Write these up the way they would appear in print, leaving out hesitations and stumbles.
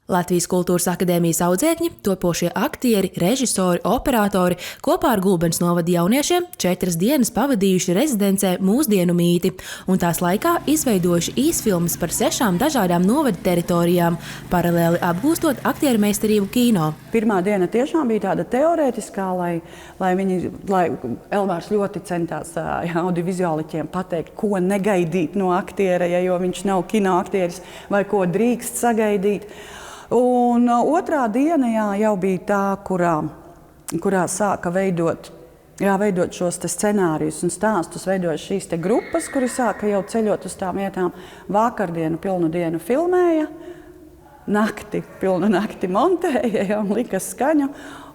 Latvijas Kultūras akadēmijas audzēkņi, topošie aktieri, režisori, operatori kopā ar Gulbenes novada jauniešiem 4 dienas pavadījuši rezidencē Mūsdienu mīti un tās laikā izveidojuši īsfilmas par 6 dažādām novada teritorijām, paralēli apgūstot aktieru meistarību kino. Pirmā diena tiešām bija tāda teorētiskā, lai Elmārs ļoti centās audiovizuāliķiem pateikt, ko negaidīt no aktiera, jo viņš nav kinoaktieris, vai ko drīkst sagaidīt. Un otrā diena jau bija tā, kurā sāka veidot šos scenārijus un stāstus, veidot šīs grupas, kuri sāka jau ceļot uz tām vietām. Vakardienu pilnu dienu filmēja, pilnu nakti montēja un lika skaņu.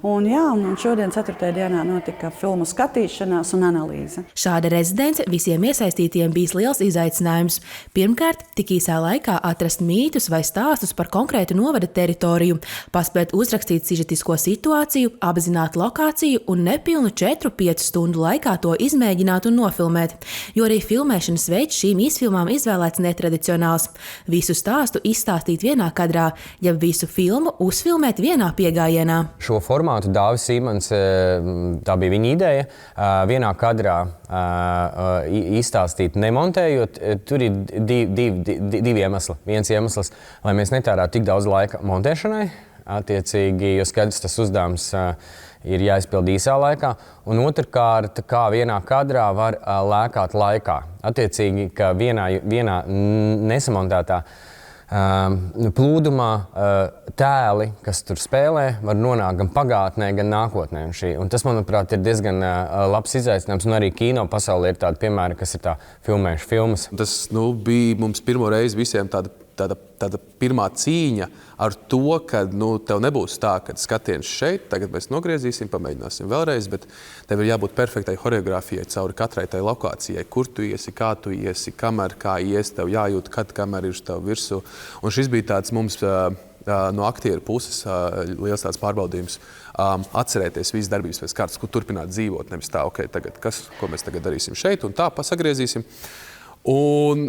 Un šodien 4. dienā notika filmu skatīšanās un analīze. Šāda rezidence visiem iesaistītiem bijis liels izaicinājums. Pirmkārt, tik īsā laikā atrast mītus vai stāstus par konkrētu novada teritoriju, paspēt uzrakstīt sižetisko situāciju, apzināt lokāciju un nepilnu 4-5 stundu laikā to izmēģināt un nofilmēt. Jo arī filmēšanas veids šīm īsfilmām izvēlēts netradicionāls. Visu stāstu izstāstīt vienā kadrā, ja visu filmu uzfilmēt vienā piegājienā. Šo formātu Dāvis Sīmans, tā bija viņa ideja, vienā kadrā izstāstīt nemontējot. Tur ir divi iemesli. Viens iemesls, lai mēs netērētu tik daudz laika montēšanai, attiecīgi, jo skaidrs tas uzdevums ir jāizpild īsā laikā. Un otrkārt, kā vienā kadrā var lēkāt laikā. Attiecīgi, ka vienā nesamontētā plūdumā tēli, kas tur spēlē, var nonākt gan pagātnē, gan nākotnē. Un tas, manuprāt, ir diezgan labs izaicinājums. Un arī kino pasaulē ir tādi piemēri, kas ir tā filmējuši filmas. Tas bija mums pirmo reizi visiem tāda pirmā cīņa ar to, ka tev nebūs tā, ka skatiens šeit, tagad mēs nogriezīsim, pamēģināsim vēlreiz, bet tev ir jābūt perfektai choreogrāfijai cauri katrai tai lokācijai, kur tu iesi, kamēr kā ies, tev jājūt, kad kamēr ir uz tev virsū. Un šis bija tāds mums no aktieru puses liels tāds pārbaudījums atcerēties visas darbības pēc kārtas, kur turpināt dzīvot, nevis tā, tagad ko mēs tagad darīsim šeit un tā pasagriezīsim. Un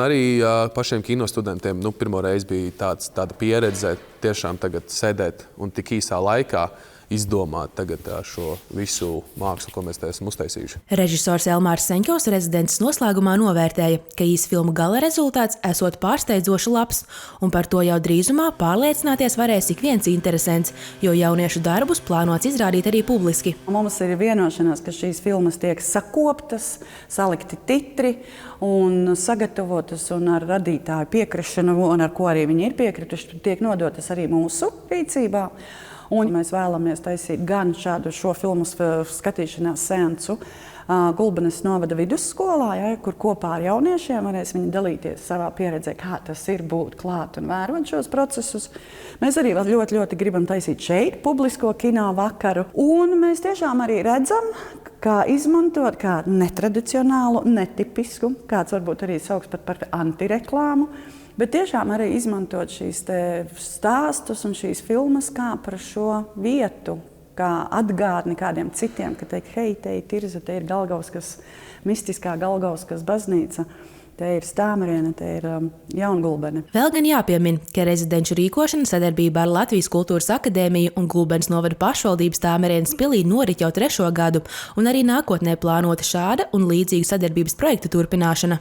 arī pašiem kinostudentiem pirmo reizi bija tāda pieredze tiešām tagad sēdēt un tik īsā laikā izdomāt tagad šo visu mākslu, ko mēs te esam uztaisījuši. Režisors Elmārs Seņķos rezidences noslēgumā novērtēja, ka īsfilmu gala rezultāts esot pārsteidzoši labs, un par to jau drīzumā pārliecināties varēs ik viens interesents, jo jauniešu darbus plānots izrādīt arī publiski. Mums ir vienošanās, ka šīs filmas tiek sakoptas, salikti titri un sagatavotas un ar radītāju piekrišanu, un ar ko arī viņi ir piekrituši, tiek nodotas arī mūsu rīcībā. Un mēs vēlamies taisīt gan šo filmu skatīšanās seansu Gulbenes novada vidusskolā, kur kopā ar jauniešiem varēs viņi dalīties savā pieredzē, kā tas ir būt klāt un vērot šos procesus. Mēs arī ļoti, ļoti gribam taisīt šeit publisko kino vakaru. Un mēs tiešām arī redzam, kā izmantot kādu netradicionālu, netipisku, kāds varbūt arī sauks pat par antireklāmu, bet tiešām arī izmantot šīs stāstus un šīs filmas kā par šo vietu, kā atgādni kādiem citiem, ka teikt, hei, te ir Tirza, te ir Galgauskas, mistiskā Galgauskas baznīca, te ir Stāmeriene, te ir Jaungulbene. Vēl gan jāpiemin, ka rezidenču rīkošana sadarbībā ar Latvijas Kultūras akadēmiju un Gulbenes novada pašvaldības Stāmerienes pilī norit jau 3. gadu, un arī nākotnē plānota šāda un līdzīga sadarbības projektu turpināšana.